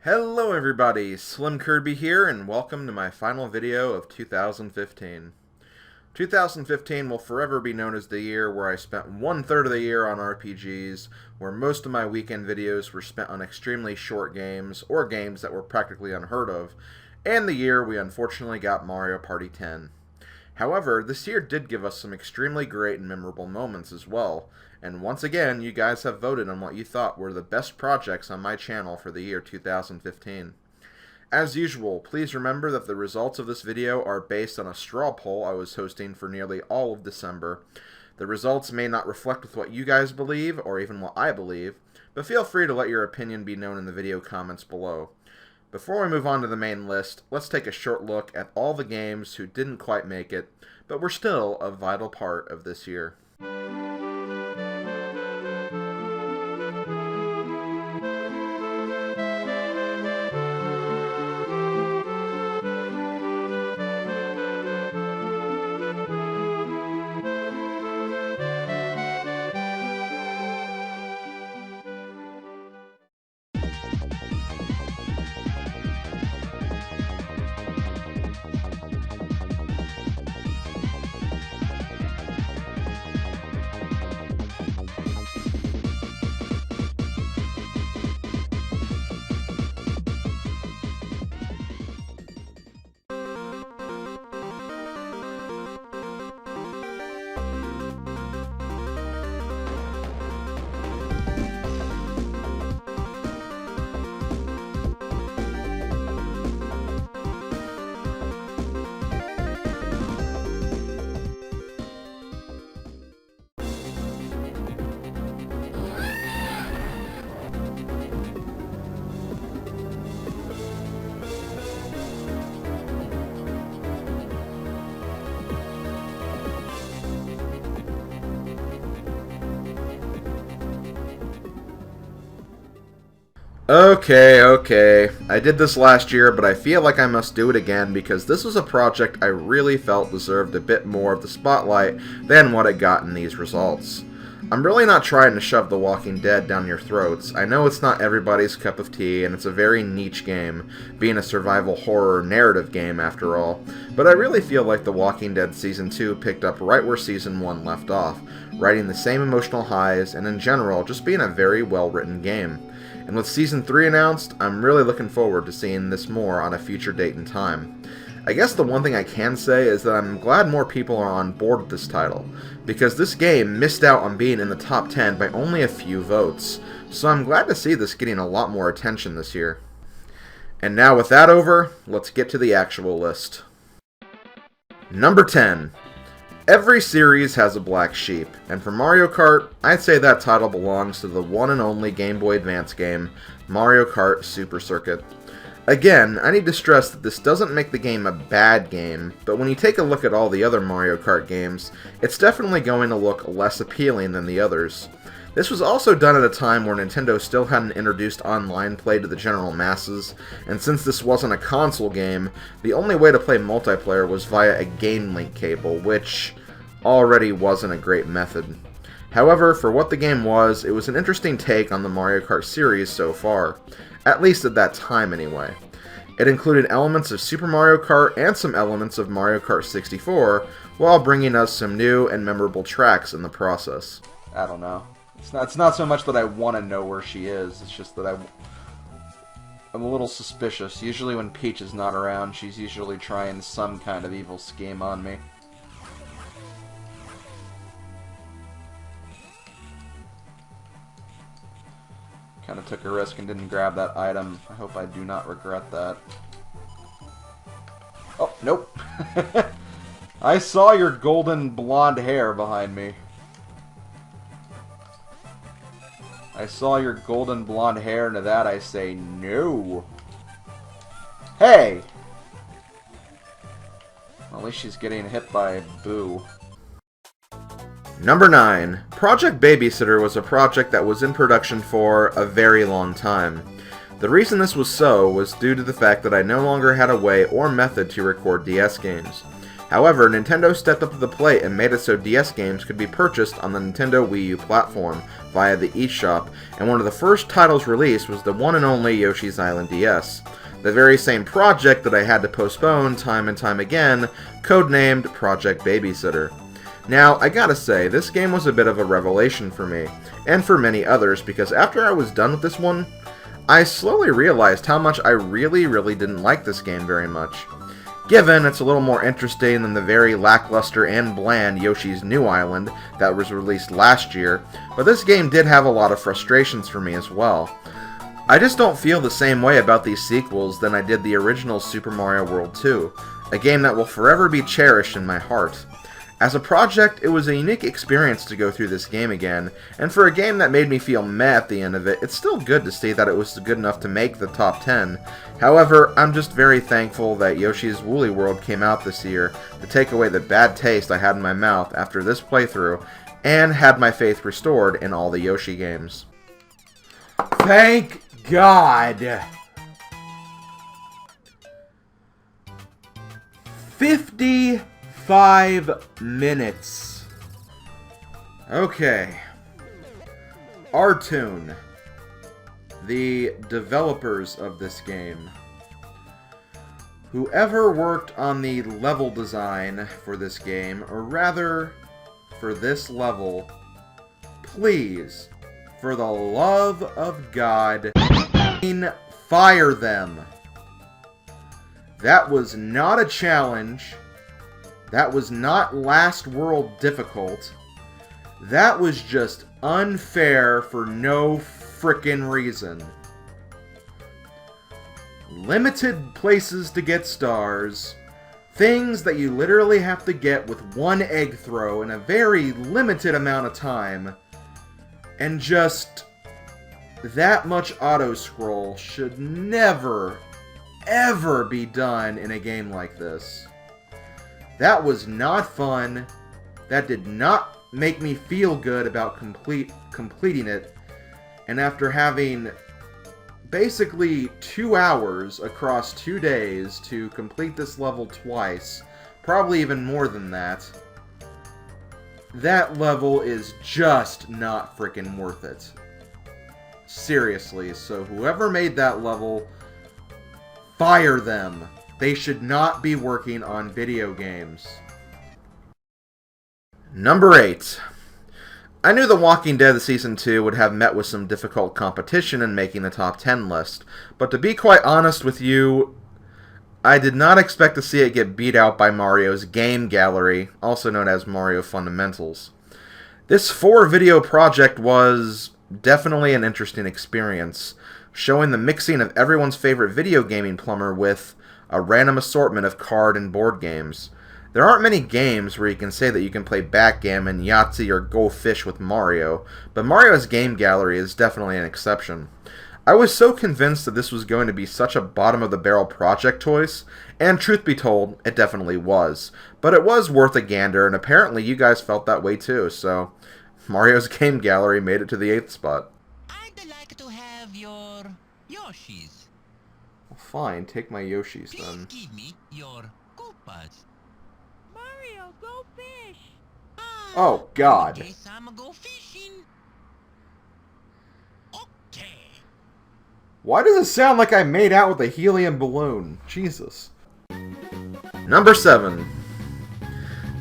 Hello everybody, SlimKirby here, and welcome to my final video of 2015. 2015 will forever be known as the year where I spent 1/3 of the year on RPGs, where most of my weekend videos were spent on extremely short games, or games that were practically unheard of, and the year we unfortunately got Mario Party 10. However, this year did give us some extremely great and memorable moments as well, and once again, you guys have voted on what you thought were the best projects on my channel for the year 2015. As usual, please remember that the results of this video are based on a straw poll I was hosting for nearly all of December. The results may not reflect with what you guys believe, or even what I believe, but feel free to let your opinion be known in the video comments below. Before we move on to the main list, let's take a short look at all the games who didn't quite make it, but were still a vital part of this year. Okay. I did this last year, but I feel like I must do it again because this was a project I really felt deserved a bit more of the spotlight than what it got in these results. I'm really not trying to shove The Walking Dead down your throats. I know it's not everybody's cup of tea, and it's a very niche game, being a survival horror narrative game after all, but I really feel like The Walking Dead Season 2 picked up right where Season 1 left off, riding the same emotional highs, and in general, just being a very well-written game. And with Season 3 announced, I'm really looking forward to seeing this more on a future date and time. I guess the one thing I can say is that I'm glad more people are on board with this title, because this game missed out on being in the top 10 by only a few votes, so I'm glad to see this getting a lot more attention this year. And now with that over, let's get to the actual list. Number 10. Every series has a black sheep, and for Mario Kart, I'd say that title belongs to the one and only Game Boy Advance game, Mario Kart Super Circuit. Again, I need to stress that this doesn't make the game a bad game, but when you take a look at all the other Mario Kart games, it's definitely going to look less appealing than the others. This was also done at a time where Nintendo still hadn't introduced online play to the general masses, and since this wasn't a console game, the only way to play multiplayer was via a Game Link cable, which already wasn't a great method. However, for what the game was, it was an interesting take on the Mario Kart series so far, at least at that time anyway. It included elements of Super Mario Kart and some elements of Mario Kart 64, while bringing us some new and memorable tracks in the process. I don't know. It's not so much that I want to know where she is, it's just that I'm a little suspicious. Usually when Peach is not around, she's usually trying some kind of evil scheme on me. Kind of took a risk and didn't grab that item. I hope I do not regret that. Oh, nope. I saw your golden blonde hair behind me. I saw your golden blonde hair, and to that I say no. Hey! Well, at least she's getting hit by Boo. Number 9. Project Babysitter was a project that was in production for a very long time. The reason this was so was due to the fact that I no longer had a way or method to record DS games. However, Nintendo stepped up to the plate and made it so DS games could be purchased on the Nintendo Wii U platform, via the eShop, and one of the first titles released was the one and only Yoshi's Island DS. The very same project that I had to postpone time and time again, codenamed Project Babysitter. Now, I gotta say, this game was a bit of a revelation for me, and for many others, because after I was done with this one, I slowly realized how much I really didn't like this game very much. Given it's a little more interesting than the very lackluster and bland Yoshi's New Island that was released last year, but this game did have a lot of frustrations for me as well. I just don't feel the same way about these sequels than I did the original Super Mario World 2, a game that will forever be cherished in my heart. As a project, it was a unique experience to go through this game again, and for a game that made me feel meh at the end of it, it's still good to see that it was good enough to make the top 10. However, I'm just very thankful that Yoshi's Woolly World came out this year to take away the bad taste I had in my mouth after this playthrough, and had my faith restored in all the Yoshi games. Thank God! 55 minutes. Okay. Artoon, the developers of this game. Whoever worked on the level design for this game, or rather, for this level, please, for the love of God, fire them. That was not a challenge. That was not Last World difficult. That was just unfair for no frickin' reason. Limited places to get stars. Things that you literally have to get with one egg throw in a very limited amount of time. And just that much auto-scroll should never, ever be done in a game like this. That was not fun. That did not make me feel good about completing it. And after having basically 2 hours across 2 days to complete this level twice, probably even more than that, that level is just not freaking worth it. Seriously, so whoever made that level, fire them. They should not be working on video games. Number 8. I knew The Walking Dead Season 2 would have met with some difficult competition in making the top 10 list, but to be quite honest with you, I did not expect to see it get beat out by Mario's Game Gallery, also known as Mario Fundamentals. This 4-video project was definitely an interesting experience, showing the mixing of everyone's favorite video gaming plumber with a random assortment of card and board games. There aren't many games where you can say that you can play backgammon, Yahtzee, or Go Fish with Mario, but Mario's Game Gallery is definitely an exception. I was so convinced that this was going to be such a bottom-of-the-barrel project choice, and truth be told, it definitely was. But it was worth a gander, and apparently you guys felt that way too, so Mario's Game Gallery made it to the 8th spot. I'd like to have your Yoshis. Well, fine, take my Yoshis then. Please give me your Koopas. Mario, go fish! Oh, God. Guess I'ma go fishing. Okay. Why does it sound like I made out with a helium balloon? Jesus. Number 7.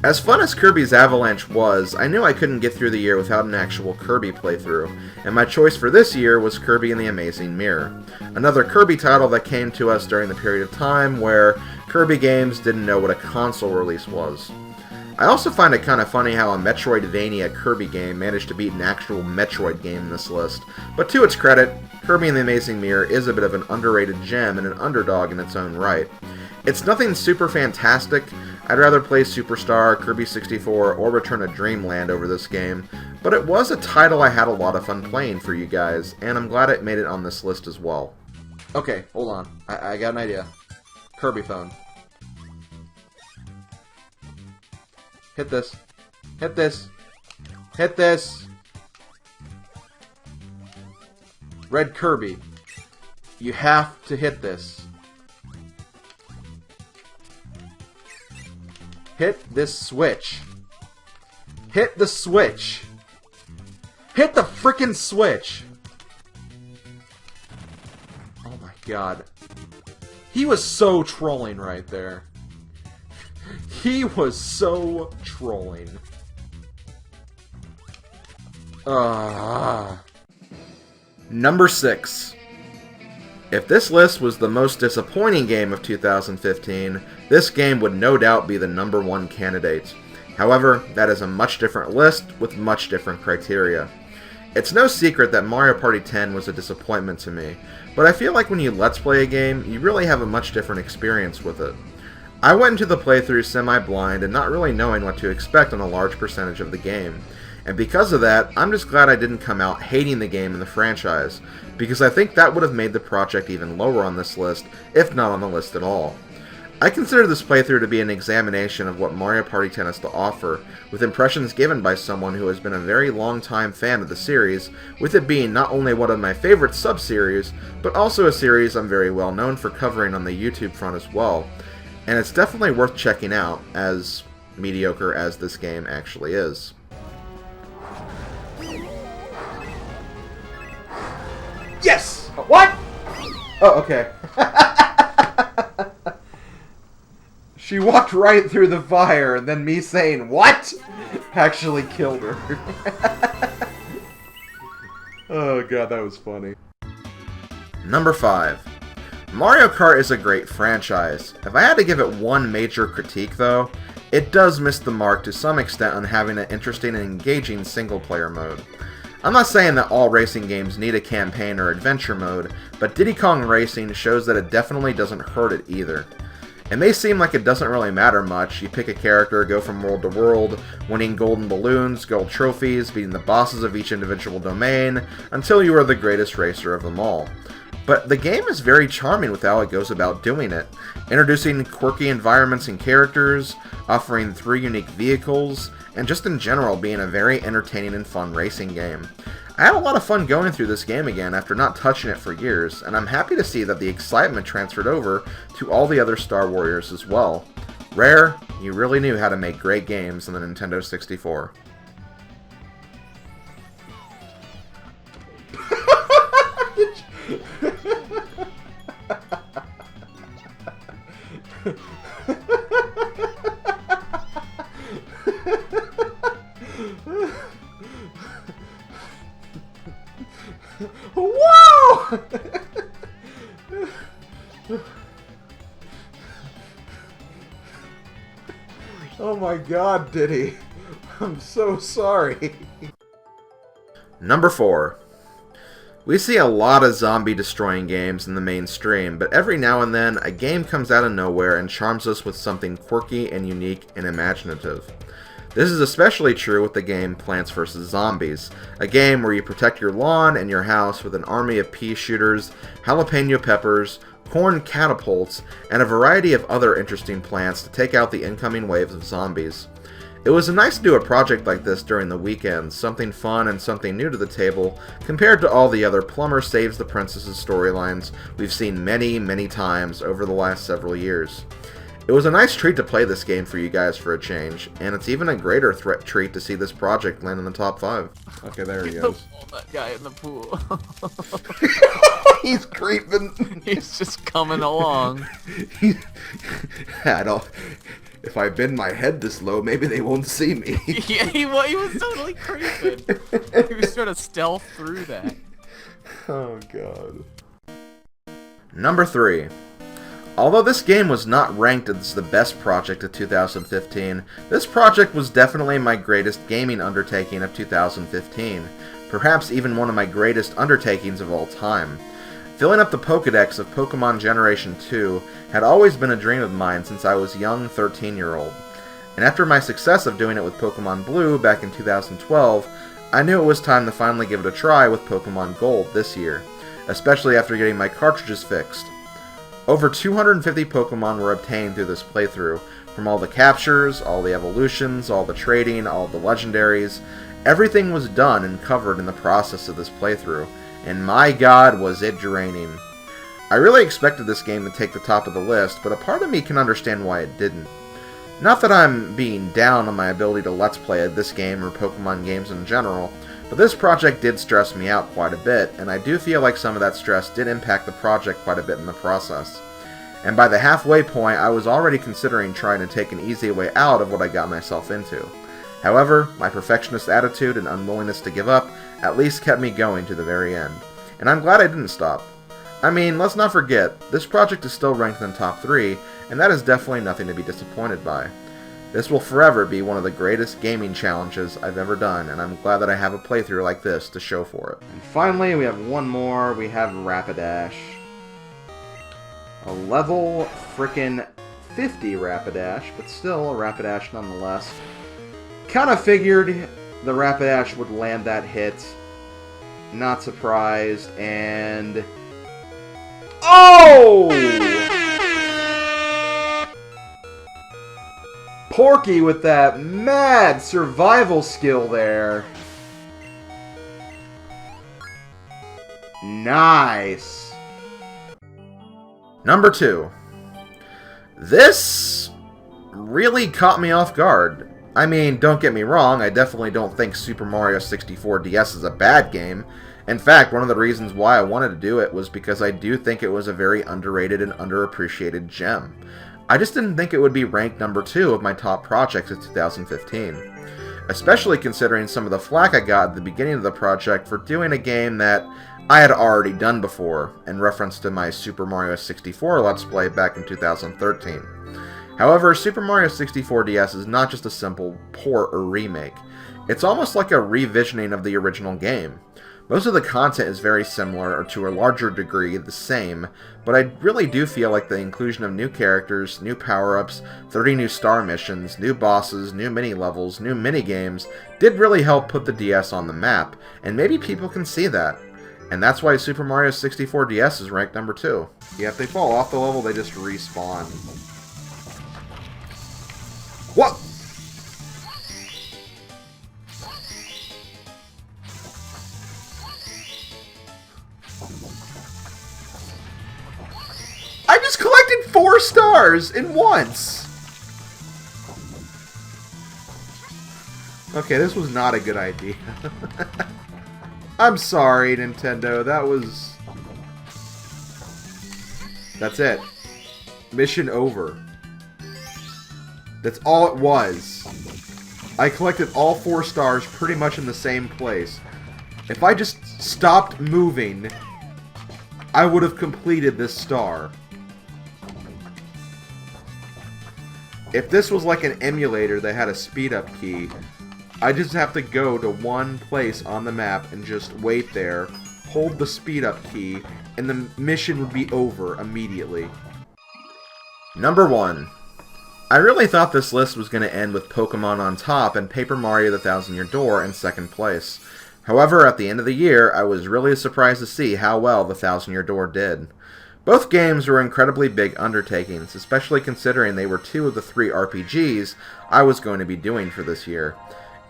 As fun as Kirby's Avalanche was, I knew I couldn't get through the year without an actual Kirby playthrough, and my choice for this year was Kirby and the Amazing Mirror, another Kirby title that came to us during the period of time where Kirby games didn't know what a console release was. I also find it kind of funny how a Metroidvania Kirby game managed to beat an actual Metroid game in this list, but to its credit, Kirby and the Amazing Mirror is a bit of an underrated gem and an underdog in its own right. It's nothing super fantastic. I'd rather play Superstar, Kirby 64, or Return to Dreamland over this game, but it was a title I had a lot of fun playing for you guys, and I'm glad it made it on this list as well. Okay, hold on. I got an idea. Kirby phone. Hit this. Hit this. Hit this. Red Kirby. You have to hit this. Hit this switch. Hit the switch. Hit the frickin' switch! Oh my god. He was so trolling right there. He was so trolling. Number 6. If this list was the most disappointing game of 2015, this game would no doubt be the number 1 candidate. However, that is a much different list with much different criteria. It's no secret that Mario Party 10 was a disappointment to me, but I feel like when you Let's Play a game, you really have a much different experience with it. I went into the playthrough semi-blind and not really knowing what to expect on a large percentage of the game. And because of that, I'm just glad I didn't come out hating the game and the franchise, because I think that would have made the project even lower on this list, if not on the list at all. I consider this playthrough to be an examination of what Mario Party 10 has to offer, with impressions given by someone who has been a very long-time fan of the series, with it being not only one of my favorite sub-series, but also a series I'm very well known for covering on the YouTube front as well. And it's definitely worth checking out, as mediocre as this game actually is. Yes! What? Oh, okay. She walked right through the fire, and then me saying, "What?" actually killed her. Oh god, that was funny. Number 5. Mario Kart is a great franchise. If I had to give it one major critique, though, it does miss the mark to some extent on having an interesting and engaging single-player mode. I'm not saying that all racing games need a campaign or adventure mode, but Diddy Kong Racing shows that it definitely doesn't hurt it either. It may seem like it doesn't really matter much. You pick a character, go from world to world, winning golden balloons, gold trophies, beating the bosses of each individual domain, until you are the greatest racer of them all. But the game is very charming with how it goes about doing it, introducing quirky environments and characters, offering 3 unique vehicles, and just in general being a very entertaining and fun racing game. I had a lot of fun going through this game again after not touching it for years, and I'm happy to see that the excitement transferred over to all the other Star Warriors as well. Rare, you really knew how to make great games on the Nintendo 64. Whoa! Oh my god, Diddy. I'm so sorry. Number 4. We see a lot of zombie-destroying games in the mainstream, but every now and then, a game comes out of nowhere and charms us with something quirky and unique and imaginative. This is especially true with the game Plants vs. Zombies, a game where you protect your lawn and your house with an army of pea shooters, jalapeno peppers, corn catapults, and a variety of other interesting plants to take out the incoming waves of zombies. It was nice to do a project like this during the weekends, something fun and something new to the table, compared to all the other Plumber Saves the Princess's storylines we've seen many, many times over the last several years. It was a nice treat to play this game for you guys for a change, and it's even a greater treat to see this project land in the top 5. Okay, there he goes. That guy in the pool. He's creeping. He's just coming along. I don't... If I bend my head this low, maybe they won't see me. Yeah, he was totally creeping. He was trying to stealth through that. Oh, God. Number 3. Although this game was not ranked as the best project of 2015, this project was definitely my greatest gaming undertaking of 2015, perhaps even one of my greatest undertakings of all time. Filling up the Pokédex of Pokémon Generation 2 had always been a dream of mine since I was a young 13-year-old, and after my success of doing it with Pokémon Blue back in 2012, I knew it was time to finally give it a try with Pokémon Gold this year, especially after getting my cartridges fixed. Over 250 Pokemon were obtained through this playthrough, from all the captures, all the evolutions, all the trading, all the legendaries. Everything was done and covered in the process of this playthrough, and my god was it draining. I really expected this game to take the top of the list, but a part of me can understand why it didn't. Not that I'm being down on my ability to Let's Play this game or Pokemon games in general, but this project did stress me out quite a bit, and I do feel like some of that stress did impact the project quite a bit in the process. And by the halfway point, I was already considering trying to take an easy way out of what I got myself into. However, my perfectionist attitude and unwillingness to give up at least kept me going to the very end. And I'm glad I didn't stop. I mean, let's not forget, this project is still ranked in the top 3, and that is definitely nothing to be disappointed by. This will forever be one of the greatest gaming challenges I've ever done, and I'm glad that I have a playthrough like this to show for it. And finally, we have one more. We have Rapidash. A level frickin' 50 Rapidash, but still a Rapidash nonetheless. Kinda figured the Rapidash would land that hit. Not surprised, and... Oh! Porky with that mad survival skill there. Nice. Number 2. This really caught me off guard. I mean, don't get me wrong, I definitely don't think Super Mario 64 DS is a bad game. In fact, one of the reasons why I wanted to do it was because I do think it was a very underrated and underappreciated gem. I just didn't think it would be ranked number 2 of my top projects of 2015. Especially considering some of the flack I got at the beginning of the project for doing a game that I had already done before, in reference to my Super Mario 64 Let's Play back in 2013. However, Super Mario 64 DS is not just a simple port or remake. It's almost like a revisioning of the original game. Most of the content is very similar, or to a larger degree the same, but I really do feel like the inclusion of new characters, new power-ups, 30 new star missions, new bosses, new mini-levels, new mini-games did really help put the DS on the map, and maybe people can see that. And that's why Super Mario 64 DS is ranked number 2. Yeah, if they fall off the level, they just respawn. What? I just collected 4 stars in once! Okay, this was not a good idea. I'm sorry, Nintendo. That was... That's it. Mission over. That's all it was. I collected all 4 stars pretty much in the same place. If I just stopped moving, I would have completed this star. If this was like an emulator that had a speed-up key, I just have to go to one place on the map and just wait there, hold the speed-up key, and the mission would be over immediately. Number 1. I really thought this list was going to end with Pokemon on top and Paper Mario: The Thousand-Year Door in second place. However, at the end of the year, I was really surprised to see how well The Thousand-Year Door did. Both games were incredibly big undertakings, especially considering they were 2 of the 3 RPGs I was going to be doing for this year.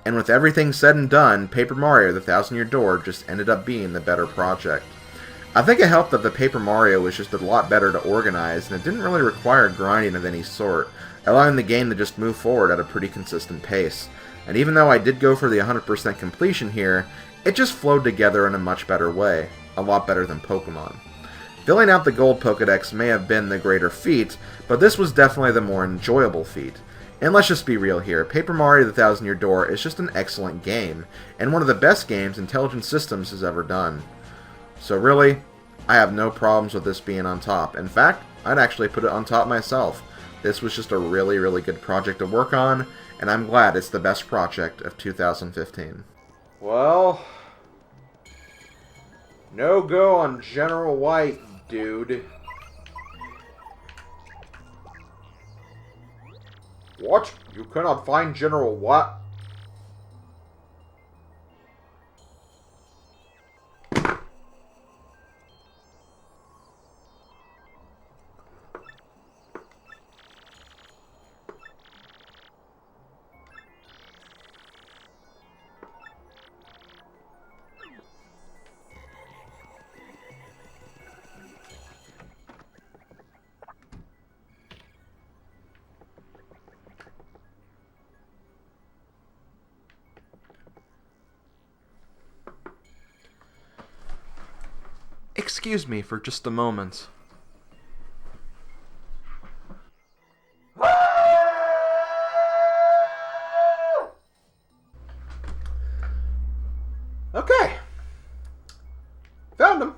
And with everything said and done, Paper Mario: The Thousand-Year Door just ended up being the better project. I think it helped that the Paper Mario was just a lot better to organize, and it didn't really require grinding of any sort, allowing the game to just move forward at a pretty consistent pace. And even though I did go for the 100% completion here, it just flowed together in a much better way, a lot better than Pokemon. Filling out the Gold Pokédex may have been the greater feat, but this was definitely the more enjoyable feat. And let's just be real here, Paper Mario: The Thousand-Year Door is just an excellent game, and one of the best games Intelligent Systems has ever done. So really, I have no problems with this being on top. In fact, I'd actually put it on top myself. This was just a really, really good project to work on, and I'm glad it's the best project of 2015. Well, no go on General White, dude. What? You cannot find General what? Excuse me for just a moment. Okay. Found him.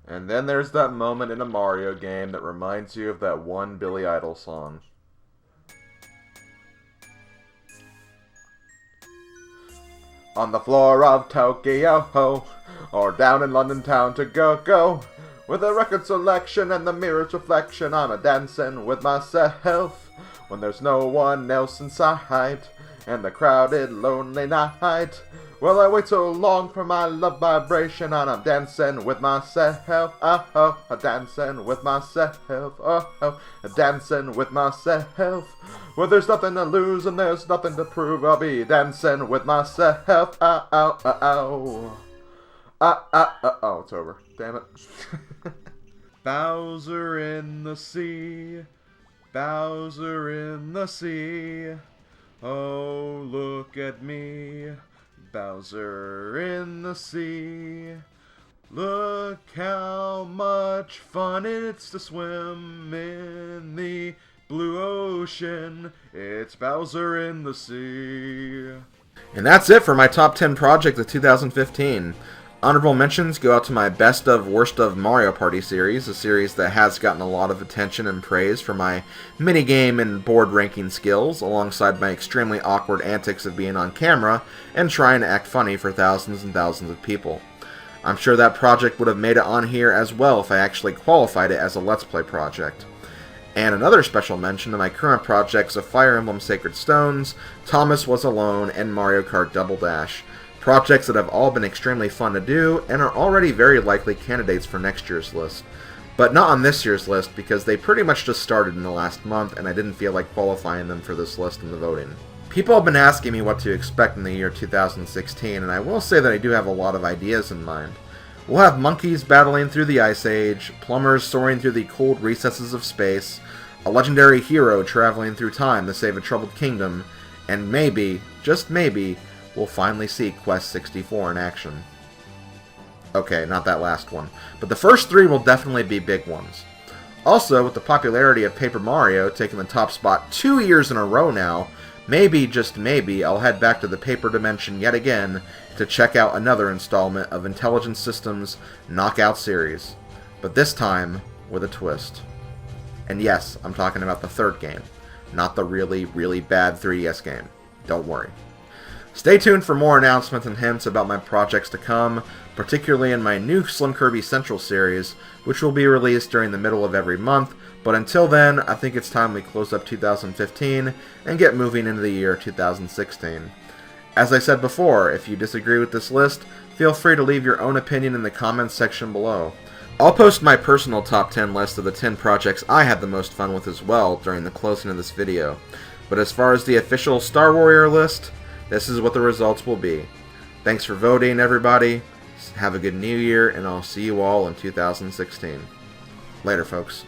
And then there's that moment in a Mario game that reminds you of that one Billy Idol song. On the floor of Tokyo, or down in London town to go. With a record selection and the mirror's reflection, I'm a-dancing with myself. When there's no one else in sight, and the crowded lonely night. Well, I wait so long for my love vibration, and I'm dancing with myself. Oh, dancing with myself. Oh, dancing with myself. Well, there's nothing to lose and there's nothing to prove. I'll be dancing with myself. Oh, it's over. Damn it. Bowser in the sea. Bowser in the sea. Oh, look at me. Bowser in the sea. Look how much fun it's to swim in the blue ocean. It's Bowser in the sea. And that's it for my top 10 project of 2015. Honorable mentions go out to my Best of Worst of Mario Party series, a series that has gotten a lot of attention and praise for my minigame and board ranking skills, alongside my extremely awkward antics of being on camera and trying to act funny for thousands and thousands of people. I'm sure that project would have made it on here as well if I actually qualified it as a Let's Play project. And another special mention to my current projects of Fire Emblem Sacred Stones, Thomas Was Alone, and Mario Kart Double Dash. Projects that have all been extremely fun to do, and are already very likely candidates for next year's list. But not on this year's list, because they pretty much just started in the last month, and I didn't feel like qualifying them for this list in the voting. People have been asking me what to expect in the year 2016, and I will say that I do have a lot of ideas in mind. We'll have monkeys battling through the Ice Age, plumbers soaring through the cold recesses of space, a legendary hero traveling through time to save a troubled kingdom, and maybe, just maybe, we'll finally see Quest 64 in action. Okay, not that last one. But the first three will definitely be big ones. Also, with the popularity of Paper Mario taking the top spot 2 years in a row now, maybe, just maybe, I'll head back to the paper dimension yet again to check out another installment of Intelligent Systems' Knockout series. But this time, with a twist. And yes, I'm talking about the third game, not the really, really bad 3DS game. Don't worry. Stay tuned for more announcements and hints about my projects to come, particularly in my new SlimKirby's Central series, which will be released during the middle of every month, but until then, I think it's time we close up 2015 and get moving into the year 2016. As I said before, if you disagree with this list, feel free to leave your own opinion in the comments section below. I'll post my personal top 10 list of the 10 projects I had the most fun with as well during the closing of this video. But as far as the official Star Warrior list, this is what the results will be. Thanks for voting, everybody. Have a good new year, and I'll see you all in 2016. Later, folks.